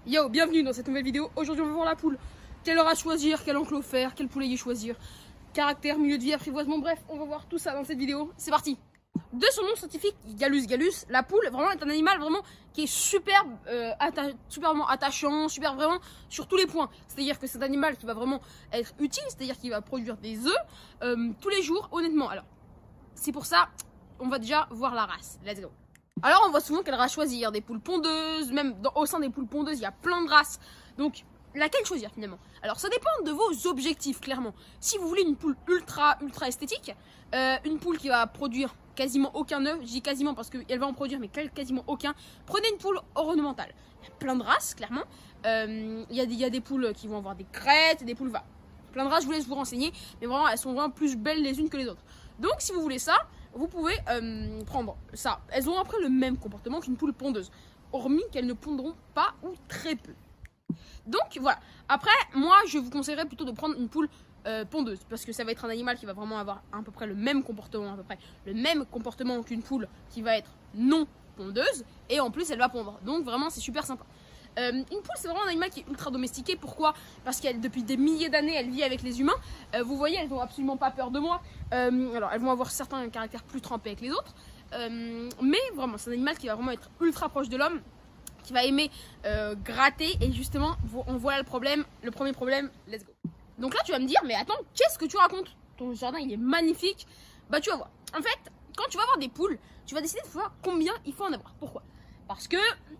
Yo, bienvenue dans cette nouvelle vidéo. Aujourd'hui on va voir la poule. Quelle heure à choisir, quel enclos faire, quel poulailler choisir, caractère, milieu de vie, apprivoisement, bref, on va voir tout ça dans cette vidéo. C'est parti. De son nom scientifique, Gallus gallus, la poule vraiment est un animal vraiment qui est superbement attachant, super vraiment sur tous les points. C'est-à-dire que c'est un animal qui va vraiment être utile, c'est-à-dire qu'il va produire des œufs tous les jours, honnêtement. Alors, c'est pour ça, on va déjà voir la race. Let's go. Alors, on voit souvent quelle race choisir, des poules pondeuses, même au sein des poules pondeuses, il y a plein de races. Donc, laquelle choisir finalement? Alors, ça dépend de vos objectifs, clairement. Si vous voulez une poule ultra esthétique, une poule qui va produire quasiment aucun œuf, je dis quasiment parce qu'elle va en produire, mais quasiment aucun, prenez une poule ornementale. Il y a plein de races, clairement. Il y a des poules qui vont avoir des crêtes, des poules, plein de races, je vous laisse vous renseigner, mais vraiment, elles sont vraiment plus belles les unes que les autres. Donc, si vous voulez ça, vous pouvez prendre ça. Elles ont après le même comportement qu'une poule pondeuse, hormis qu'elles ne pondront pas ou très peu. Donc voilà. Après, moi, je vous conseillerais plutôt de prendre une poule pondeuse, parce que ça va être un animal qui va vraiment avoir à peu près le même comportement, qu'une poule qui va être non pondeuse, et en plus, elle va pondre. Donc vraiment, c'est super sympa. Une poule, c'est vraiment un animal qui est ultra domestiqué. Pourquoi? Parce qu'elle, depuis des milliers d'années, elle vit avec les humains. Vous voyez, elles n'ont absolument pas peur de moi. Alors, elles vont avoir certains caractères plus trempés avec les autres. Mais vraiment, c'est un animal qui va vraiment être ultra proche de l'homme, qui va aimer gratter. Et justement, on voit le problème. Le premier problème, let's go. Donc là, tu vas me dire, mais attends, qu'est-ce que tu racontes? Ton jardin, il est magnifique. Bah, tu vas voir. En fait, quand tu vas avoir des poules, tu vas décider de voir combien il faut en avoir. Pourquoi? Parce que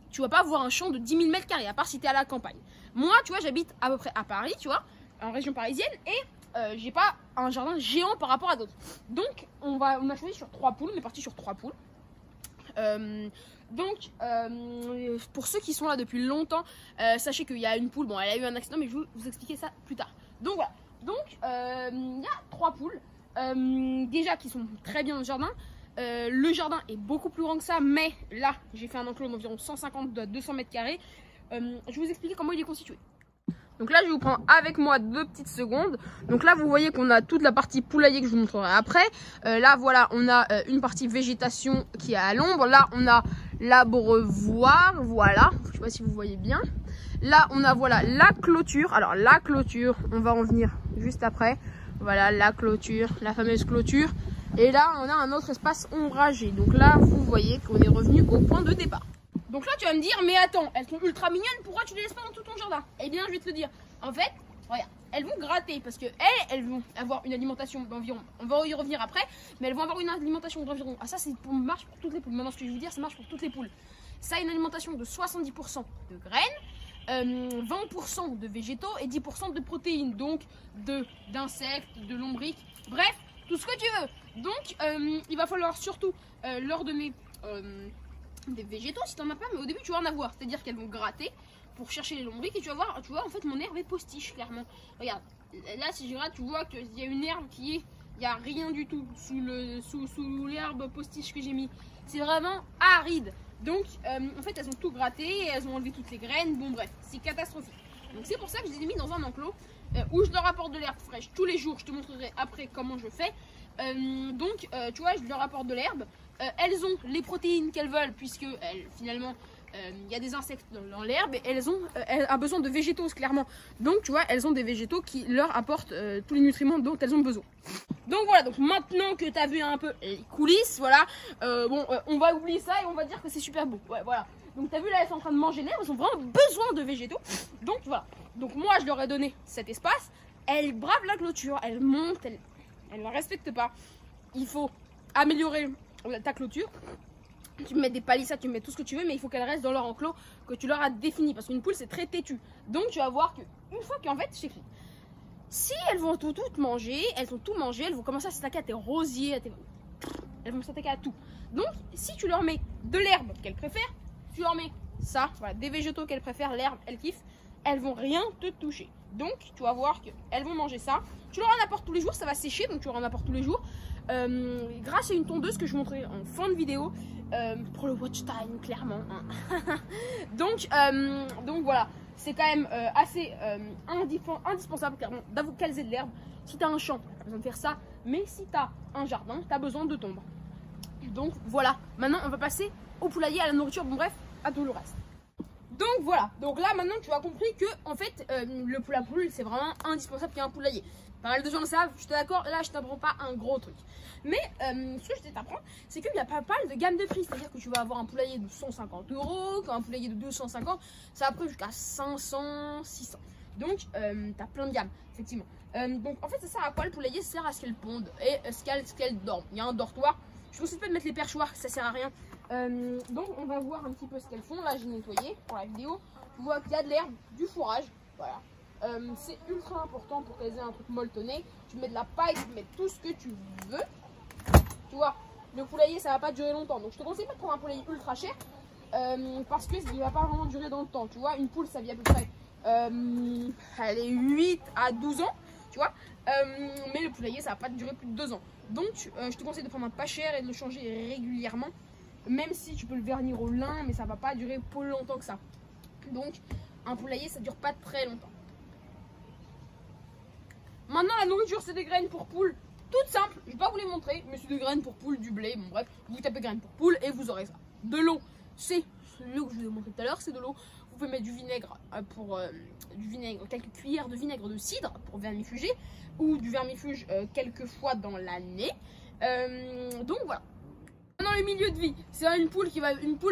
tu vas pas avoir un champ de 10 000 mètres carrés, à part si tu es à la campagne. Moi, tu vois, j'habite à peu près à Paris, tu vois, en région parisienne, et j'ai pas un jardin géant par rapport à d'autres. Donc, on a choisi sur 3 poules, on est parti sur 3 poules. Pour ceux qui sont là depuis longtemps, sachez qu'il y a une poule, bon, elle a eu un accident, mais je vais vous expliquer ça plus tard. Donc voilà, donc il y a 3 poules, déjà qui sont très bien dans le jardin. Le jardin est beaucoup plus grand que ça, mais là j'ai fait un enclos d'environ 150 à 200 mètres carrés. Je vais vous expliquer comment il est constitué. Donc là je vais vous prendre avec moi 2 petites secondes. Donc là vous voyez qu'on a toute la partie poulailler que je vous montrerai après. Là voilà, on a une partie végétation qui est à l'ombre. Là on a l'abreuvoir, voilà, je sais pas si vous voyez bien. Là on a voilà la clôture. Alors la clôture, on va en venir juste après. Voilà la clôture, la fameuse clôture. Et là, on a un autre espace ombragé. Donc là, vous voyez qu'on est revenu au point de départ. Donc là, tu vas me dire, mais attends, elles sont ultra mignonnes, pourquoi tu les laisses pas dans tout ton jardin? Eh bien, je vais te le dire. En fait, regarde, elles vont gratter parce que elles vont avoir une alimentation d'environ, on va y revenir après, mais elles vont avoir une alimentation d'environ, ça marche pour toutes les poules. Maintenant, ce que je vais vous dire, ça marche pour toutes les poules. Ça a une alimentation de 70% de graines, 20% de végétaux et 10% de protéines, donc d'insectes, de lombriques, bref, tout ce que tu veux. Donc il va falloir surtout leur donner des végétaux si tu n'en as pas, mais au début tu vas en avoir, c'est à dire qu'elles vont gratter pour chercher les lombriques, et tu vas voir, en fait mon herbe est postiche, clairement. Regarde, là si je gratte, tu vois qu'il y a une herbe il n'y a rien du tout sous l'herbe postiche que j'ai mis, c'est vraiment aride. Donc en fait elles ont tout gratté, elles ont enlevé toutes les graines, bon bref, c'est catastrophique. Donc c'est pour ça que je les ai mis dans un enclos où je leur apporte de l'herbe fraîche tous les jours. Je te montrerai après comment je fais. Tu vois, je leur apporte de l'herbe. Elles ont les protéines qu'elles veulent, puisque finalement il y a des insectes dans l'herbe, et elles ont besoin de végétaux, clairement. Donc tu vois, elles ont des végétaux qui leur apportent tous les nutriments dont elles ont besoin. Donc voilà, donc maintenant que tu as vu un peu les coulisses, voilà, on va oublier ça et on va dire que c'est super beau. Ouais, voilà. Donc tu as vu là, elles sont en train de manger l'herbe, elles ont vraiment besoin de végétaux. Donc voilà. Donc moi je leur ai donné cet espace. Elles bravent la clôture, elles montent, elles ne la respectent pas. Il faut améliorer ta clôture. Tu mets des palissades, tu mets tout ce que tu veux, mais il faut qu'elles restent dans leur enclos que tu leur as défini, parce qu'une poule c'est très têtu. Donc tu vas voir qu'une fois qu'en fait, je t'écris, si elles vont toutes manger, elles ont tout mangé, elles vont commencer à s'attaquer à tes rosiers, elles vont s'attaquer à tout. Donc si tu leur mets de l'herbe qu'elles préfèrent, tu leur mets ça, voilà, des végétaux qu'elles préfèrent, l'herbe, elles kiffent, elles vont rien te toucher. Donc tu vas voir qu'elles vont manger ça. Tu leur en apportes tous les jours, ça va sécher, donc tu leur en apportes tous les jours. Grâce à une tondeuse que je vous montrerai en fin de vidéo, pour le watch time, clairement. Hein. donc voilà, c'est quand même assez indispensable d'avoir qu'elles aient de l'herbe. Si tu as un champ, tu as besoin de faire ça, mais si tu as un jardin, tu as besoin de tondre. Donc voilà, maintenant on va passer au poulailler, à la nourriture, bon bref, à tout le reste. Donc voilà, donc là maintenant tu as compris que en fait la poule c'est vraiment indispensable qu'il y ait un poulailler. Pas mal de gens le savent, je suis d'accord, là je t'apprends pas un gros truc. Mais ce que je vais t'apprendre, c'est qu'il y a pas mal de gamme de prix. C'est-à-dire que tu vas avoir un poulailler de 150 €, un poulailler de 250, ça va après jusqu'à 500, 600. Donc tu as plein de gammes, effectivement. Donc en fait ça sert à quoi le poulailler? Ça sert à ce qu'elle ponde et ce qu'elle dorme. Il y a un dortoir. Je ne conseille pas de mettre les perchoirs, ça sert à rien. Donc on va voir un petit peu ce qu'elles font. Là j'ai nettoyé pour la vidéo. Tu vois qu'il y a de l'herbe, du fourrage. Voilà. C'est ultra important pour qu'elles aient un truc molletonné. Tu mets de la paille, tu mets tout ce que tu veux. Tu vois, le poulailler ça va pas durer longtemps. Donc je te conseille pas de prendre un poulailler ultra cher. Parce que il va pas vraiment durer dans le temps. Tu vois, une poule ça vit à peu près elle est 8 à 12 ans. Tu vois, mais le poulailler ça va pas durer plus de 2 ans. Donc je te conseille de prendre un pas cher et de le changer régulièrement. Même si tu peux le vernir au lin, mais ça va pas durer plus longtemps que ça. Donc un poulailler ça dure pas très longtemps. Maintenant la nourriture c'est des graines pour poules. Toutes simples, je vais pas vous les montrer, mais c'est des graines pour poules, du blé, bon bref, vous tapez graines pour poules et vous aurez ça. De l'eau, c'est l'eau que je vous ai montré tout à l'heure, c'est de l'eau. Vous pouvez mettre du vinaigre quelques cuillères de vinaigre de cidre pour vermifuger, ou du vermifuge quelques fois dans l'année. Donc voilà. Maintenant le milieu de vie, c'est une poule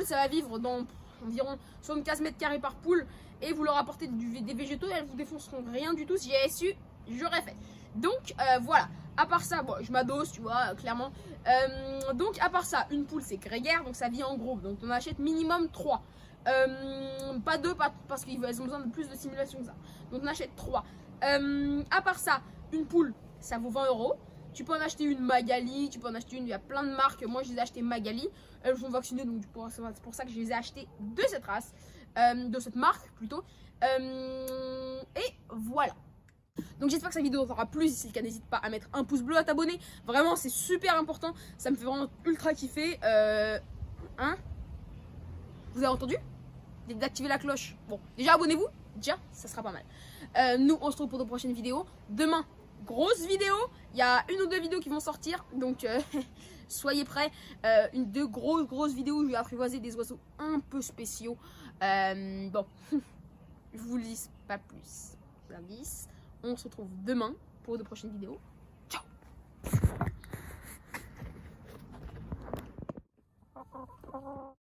ça va vivre dans environ 75 mètres carrés par poule, et vous leur apportez des végétaux et elles vous défonceront rien du tout. Si j'avais su, j'aurais fait. Donc voilà, à part ça, bon, je m'adosse, tu vois, clairement. Donc à part ça, une poule c'est grégaire, donc ça vit en groupe, donc on achète minimum 3. Pas 2, parce qu'elles ont besoin de plus de stimulation que ça. Donc on achète 3. À part ça, une poule ça vaut 20 €. Tu peux en acheter une Magali, tu peux en acheter une, il y a plein de marques. Moi je les ai achetées Magali, elles sont vaccinées, donc c'est pour ça que je les ai achetées de cette race, de cette marque plutôt. Et voilà. Donc j'espère que cette vidéo t'aura plu. Si c'est le cas, n'hésite pas à mettre un pouce bleu, à t'abonner. Vraiment c'est super important, ça me fait vraiment ultra kiffer. Hein, vous avez entendu? D'activer la cloche. Bon, déjà abonnez-vous, déjà ça sera pas mal. Nous on se retrouve pour de prochaines vidéos. Demain, grosse vidéo. Il y a 1 ou 2 vidéos qui vont sortir, donc soyez prêts. Deux grosses vidéos où je vais apprivoiser des oiseaux un peu spéciaux. Bon, je vous le dis pas plus. Je vous le dis. On se retrouve demain pour de prochaines vidéos. Ciao!